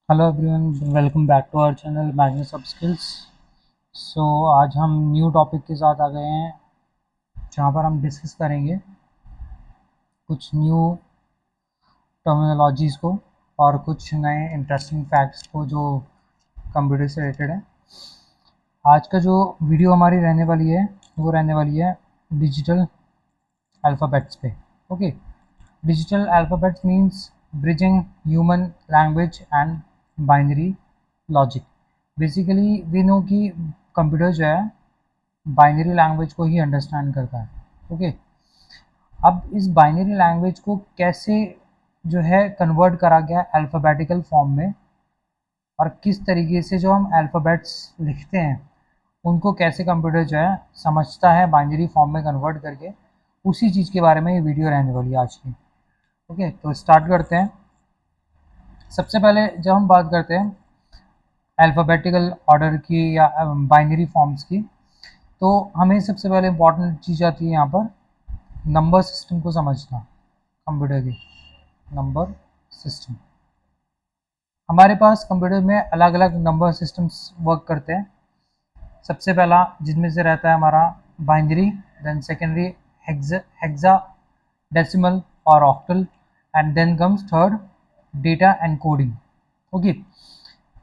Hello everyone, welcome back to our channel Magnus of skills. आज हम new topic के साथ आ गए हैं जहाँ पर हम डिस्कस करेंगे कुछ न्यू टर्मिनोलॉजीज़ को और कुछ नए इंटरेस्टिंग फैक्ट्स को जो कंप्यूटर से रिलेटेड है। आज का जो वीडियो हमारी रहने वाली है वो रहने वाली है डिजिटल अल्फ़ाबेट्स पे। Okay, digital alphabets means bridging human language and binary logic. Basically we know कि कंप्यूटर जो है बाइनरी लैंग्वेज को ही अंडरस्टैंड करता है। ओके, अब इस बाइनरी लैंग्वेज को कैसे जो है कन्वर्ट करा गया अल्फ़ाबेटिकल फॉर्म में, और किस तरीके से जो हम अल्फ़ाबेट्स लिखते हैं उनको कैसे कंप्यूटर जो है समझता है बाइनरी फॉर्म में कन्वर्ट करके, उसी चीज़ के बारे में ये वीडियो रहने वाली है आज की। ओके, तो स्टार्ट करते हैं। सबसे पहले जब हम बात करते हैं अल्फ़ाबेटिकल ऑर्डर की या बाइनरी फॉर्म्स की, तो हमें सबसे पहले इम्पॉर्टेंट चीज़ आती है यहाँ पर नंबर सिस्टम को समझना। कंप्यूटर की नंबर सिस्टम, हमारे पास कंप्यूटर में अलग अलग नंबर सिस्टम्स वर्क करते हैं। सबसे पहला जिनमें से रहता है हमारा binary, then secondary hexadecimal और octal, and then comes third data encoding. Okay,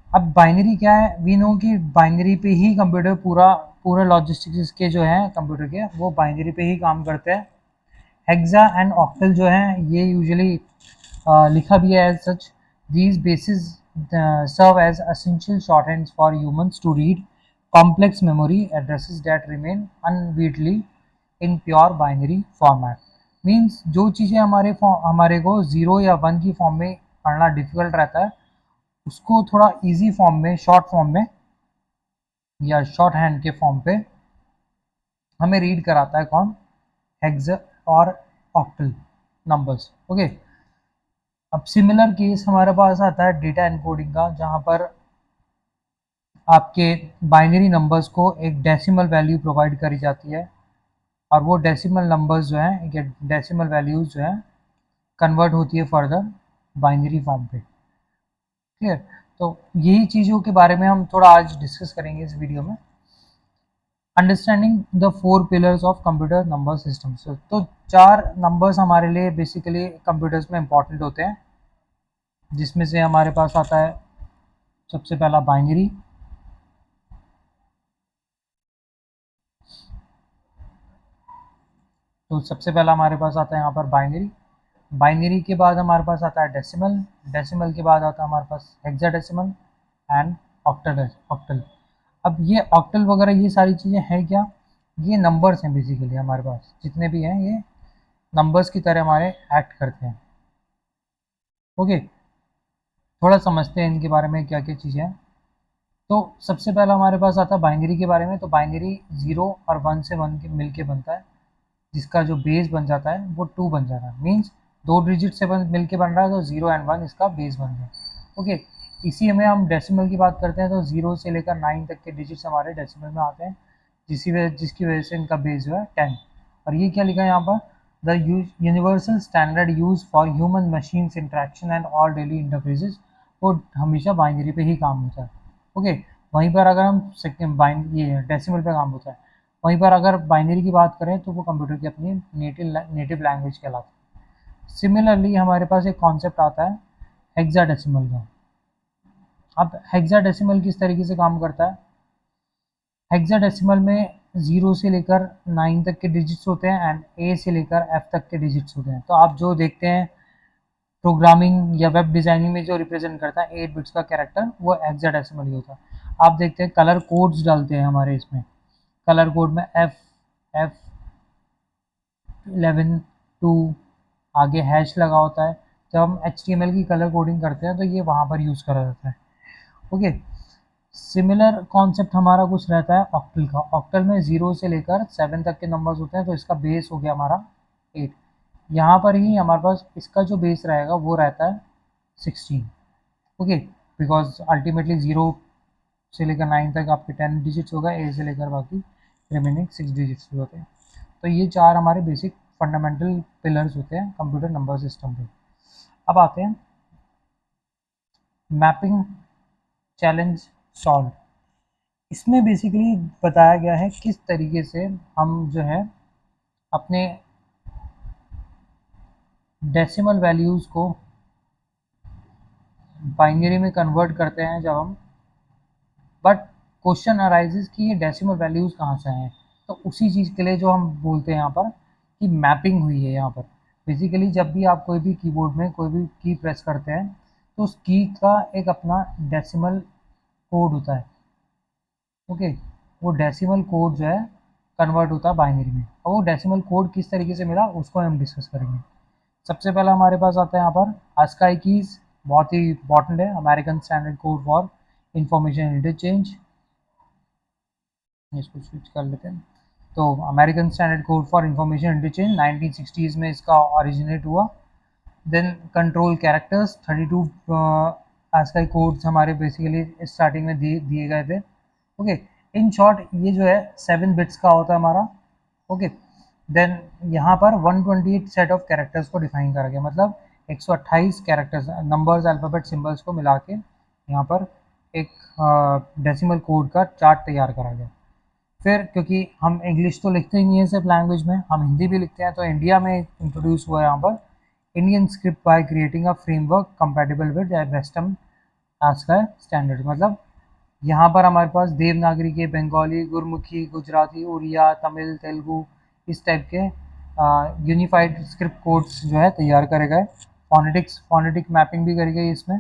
अब बाइनरी क्या है, वी नो कि बाइनरी पे ही कंप्यूटर पूरा पूरा लॉजिस्टिक्स के जो है कंप्यूटर के वो बाइनरी पे ही काम करते हैं। हेक्सा एंड ऑक्टल जो है ये यूजुअली लिखा भी है as such. These bases serve as essential shorthands for humans to read complex memory addresses that remain unreadable in pure binary format। Means जो चीज़ें हमारे को ज़ीरो या वन की फॉर्म में पढ़ना डिफिकल्ट रहता है, उसको थोड़ा इजी फॉर्म में, शॉर्ट फॉर्म में या शॉर्ट हैंड के फॉर्म पे हमें रीड कराता है कौन, हेक्सा और ऑक्टल नंबर्स। ओके, अब सिमिलर केस हमारे पास आता है डेटा एनकोडिंग का, जहाँ पर आपके बाइनरी नंबर्स को एक डेसिमल वैल्यू प्रोवाइड करी जाती है, और वो डेसिमल नंबर्स जो हैं या डेसिमल वैल्यूज़ जो हैं कन्वर्ट होती है फर्दर बाइनरी फॉर्म पे। क्लियर? तो यही चीज़ों के बारे में हम थोड़ा आज डिस्कस करेंगे इस वीडियो में। Understanding the four pillars of computer number systems. तो चार नंबर्स हमारे लिए बेसिकली कंप्यूटर्स में इंपॉर्टेंट होते हैं, जिसमें से हमारे पास आता है सबसे पहला बाइनरी। तो सबसे पहला हमारे पास आता है यहाँ पर बाइनरी। बाइनरी के बाद हमारे पास आता है डेसिमल। डेसिमल के बाद आता है हमारे पास हेक्साडेसिमल एंड ऑक्टल। ऑक्टल, अब ये ऑक्टल वगैरह ये सारी चीज़ें हैं क्या, ये नंबर्स हैं बेसिकली। हमारे पास जितने भी हैं ये नंबर्स की तरह हमारे एक्ट करते हैं। ओके, थोड़ा समझते हैं इनके बारे में क्या क्या चीज़ें हैं। तो सबसे पहला हमारे पास आता है बाइनरी के बारे में। तो बाइनरी ज़ीरो और वन से वन के मिल के बनता है, जिसका जो बेस बन जाता है वो टू बन जाता है। मीन्स दो डिजिट से मिल के बन रहा है, तो ज़ीरो एंड वन इसका बेस बन गया। ओके, इसी में हम डेसिमल की बात करते हैं, तो ज़ीरो से लेकर नाइन तक के डिजिट्स हमारे डेसिमल में आते हैं, जिसकी वजह से इनका बेस जो है 10। और ये क्या लिखा है यहाँ पर, the universal standard use for human machines interaction and all daily interfaces, वो हमेशा बाइनरी पे ही काम होता है। ओके, वहीं पर अगर हम सेकेंड ये डेसिमल पे काम होता है, वहीं पर अगर बाइनरी की बात करें तो वो कंप्यूटर की अपनी नेटिव लैंग्वेज कहलाती है। सिमिलरली हमारे पास एक कॉन्सेप्ट आता है हेक्साडेसिमल का। अब हेक्साडेसिमल किस तरीके से काम करता है, हेक्साडेसिमल में ज़ीरो से लेकर नाइन तक के डिजिट्स होते हैं एंड ए से लेकर एफ तक के डिजिट्स होते हैं। तो आप जो देखते हैं प्रोग्रामिंग या वेब डिज़ाइनिंग में जो रिप्रेजेंट करता है 8 बिट्स का कैरेक्टर, वो हेक्साडेसिमल ही होता है। आप देखते हैं कलर कोड्स डालते हैं हमारे इसमें, कलर कोड में एफ 11 2 आगे हैश लगा होता है। जब हम HTML की कलर कोडिंग करते हैं तो ये वहाँ पर यूज़ करा जाता है। ओके, सिमिलर कॉन्सेप्ट हमारा कुछ रहता है ऑक्टल का। ऑक्टल में ज़ीरो से लेकर 7 तक के नंबर्स होते हैं, तो इसका बेस हो गया हमारा 8। यहाँ पर ही हमारे पास इसका जो बेस रहेगा वो रहता है 16। ओके, बिकॉज अल्टीमेटली ज़ीरो से लेकर 9 तक आपके 10 डिजिट्स होगा, ए से लेकर बाकी रिमेनिंग 6 डिजिट्स होते हैं। तो ये चार हमारे बेसिक फंडामेंटल पिलर्स होते हैं कंप्यूटर नंबर सिस्टम पे। अब आते हैं मैपिंग चैलेंज सॉल्व। इसमें बेसिकली बताया गया है किस तरीके से हम जो है अपने डेसिमल वैल्यूज़ को बाइनरी में कन्वर्ट करते हैं जब हम, बट क्वेश्चन अराइजेज कि ये डेसिमल वैल्यूज़ कहाँ से हैं। तो उसी चीज़ के लिए जो हम बोलते हैं यहाँ पर कि मैपिंग हुई है यहाँ पर। बेसिकली जब भी आप कोई भी कीबोर्ड में कोई भी की प्रेस करते हैं तो उस की का एक अपना डेसिमल कोड होता है। ओके, वो डेसिमल कोड जो है कन्वर्ट होता है बाइनरी में, और वो डेसिमल कोड किस तरीके से मिला उसको हम डिस्कस करेंगे। सबसे पहला हमारे पास आता है यहाँ पर ASCII कीज़, बहुत ही इंपॉर्टेंट है, American standard code for information interchange. इसको स्विच कर लेते हैं। तो American standard code for information interchange 1960s में इसका ओरिजिनेट हुआ। Then control characters 32 ASCII codes हमारे बेसिकली स्टार्टिंग में दिए गए थे। ओके, इन शॉर्ट ये जो है 7 बिट्स का होता है हमारा। ओके, देन यहाँ पर 128 सेट ऑफ कैरेक्टर्स को डिफाइन करा गया, मतलब 128 कैरेक्टर्स, नंबर्स, अल्फ़ाबेट, सिंबल्स को मिला के यहाँ पर एक डेसिमल कोड का चार्ट तैयार करा गया। फिर क्योंकि हम इंग्लिश तो लिखते ही नहीं है सिर्फ लैंग्वेज में, हम हिंदी भी लिखते हैं, तो इंडिया में इंट्रोड्यूस हुआ यहाँ पर Indian script by creating a framework compatible with western ASCII standard. मतलब यहाँ पर हमारे पास देवनागरी के, बंगाली, गुरमुखी, गुजराती, उड़िया, तमिल, तेलुगु, इस टाइप के यूनिफाइड स्क्रिप्ट कोड्स जो है तैयार करे गए। फोनेटिक मैपिंग भी करी गई इसमें।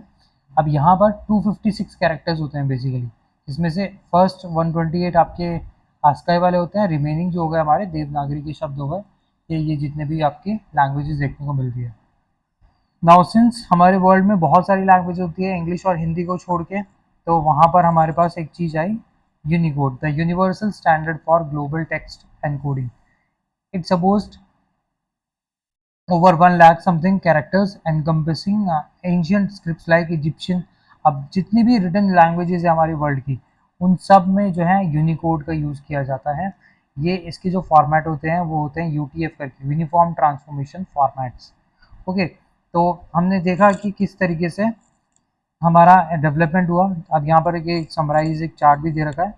अब यहाँ पर 256 कैरेक्टर्स होते हैं बेसिकली, जिसमें से फर्स्ट 128 आपके ASCII वाले होते हैं, रिमेनिंग जो हो गए हमारे देवनागरी के शब्द हो गए, ये जितने भी आपकी लैंग्वेजेस देखने को मिलती है। नाउ सिंस हमारे वर्ल्ड में बहुत सारी लैंग्वेज होती है इंग्लिश और हिंदी को छोड़ के, तो वहाँ पर हमारे पास एक चीज़ आई, Unicode, the universal standard for global text encoding. It's supposed over 1 lakh something characters encompassing ancient scripts like Egyptian। अब जितनी भी रिटन लैंग्वेजेस है हमारी वर्ल्ड की, उन सब में जो है यूनिकोड का यूज़ किया जाता है। ये इसके जो फॉर्मेट होते हैं वो होते हैं UTF करके, यूनिफॉर्म ट्रांसफॉर्मेशन फॉर्मेट्स। ओके, तो हमने देखा कि किस तरीके से हमारा डेवलपमेंट हुआ। अब यहाँ पर एक समराइज एक चार्ट भी दे रखा है।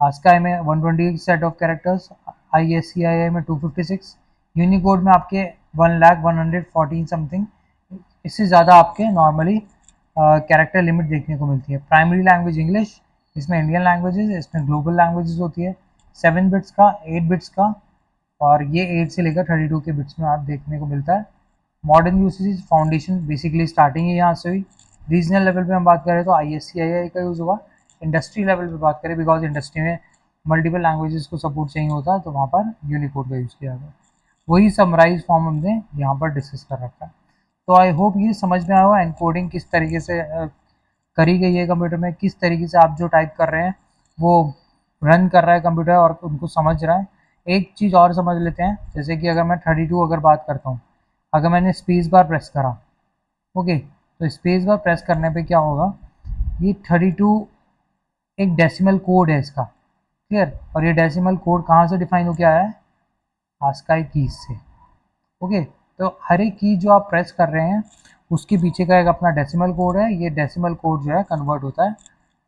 ASCII में 128 सेट ऑफ कैरेक्टर्स, ISCII में 256, यूनिकोड में आपके 1,114 समथिंग, इससे ज़्यादा आपके नॉर्मली कैरेक्टर लिमिट देखने को मिलती है। प्राइमरी लैंग्वेज इंग्लिश, इसमें इंडियन लैंग्वेजेस, इसमें ग्लोबल लैंग्वेजेस होती है। 7 बिट्स का, 8 बिट्स का, और ये 8 से लेकर 32 के बिट्स में आप देखने को मिलता है। Modern usage, foundation basically starting ही यहाँ से हुई। रीजनल लेवल पे हम बात करें तो ISCII का यूज़ हुआ। इंडस्ट्री लेवल पे बात करें, बिकॉज इंडस्ट्री में मल्टीपल लैंग्वेजेस को सपोर्ट चाहिए होता है, तो वहाँ पर यूनिकोड का यूज़ किया गया। वही समराइज फॉर्म हमने यहाँ पर डिस्कस कर रखा है। तो आई होप ये समझ में आया होगा एनकोडिंग किस तरीके से करी गई है कंप्यूटर में, किस तरीके से आप जो टाइप कर रहे हैं वो रन कर रहा है कंप्यूटर और उनको समझ रहा है। एक चीज़ और समझ लेते हैं, जैसे कि अगर मैं 32 अगर बात करता हूँ, अगर मैंने स्पेस बार प्रेस करा, ओके, तो स्पेस बार प्रेस करने पे क्या होगा, ये 32 एक डेसिमल कोड है इसका, क्लियर। और ये डेसिमल कोड कहाँ से डिफाइन हो के आया है, ASCII कीज से। ओके, तो हर एक की जो आप प्रेस कर रहे हैं उसके पीछे का एक अपना डेसिमल कोड है। ये डेसिमल कोड जो है कन्वर्ट होता है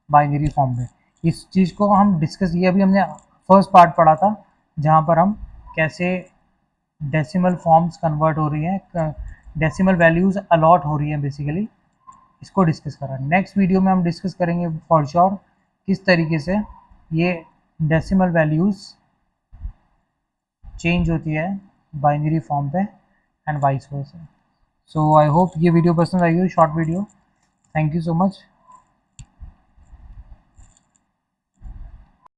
बाइनरी फॉर्म में। इस चीज़ को हम डिस्कस, ये अभी हमने फर्स्ट पार्ट पढ़ा था, जहाँ पर हम कैसे डेसिमल फॉर्म्स कन्वर्ट हो रही हैं, डेसिमल वैल्यूज़ अलॉट हो रही हैं बेसिकली, इसको डिस्कस करा। नेक्स्ट वीडियो में हम डिस्कस करेंगे फॉर श्योर किस तरीके से ये डेसिमल वैल्यूज़ चेंज होती है बाइनरी फॉर्म पे and vice versa. So I hope ये वीडियो पसंद आई हो, short video. Thank you so much.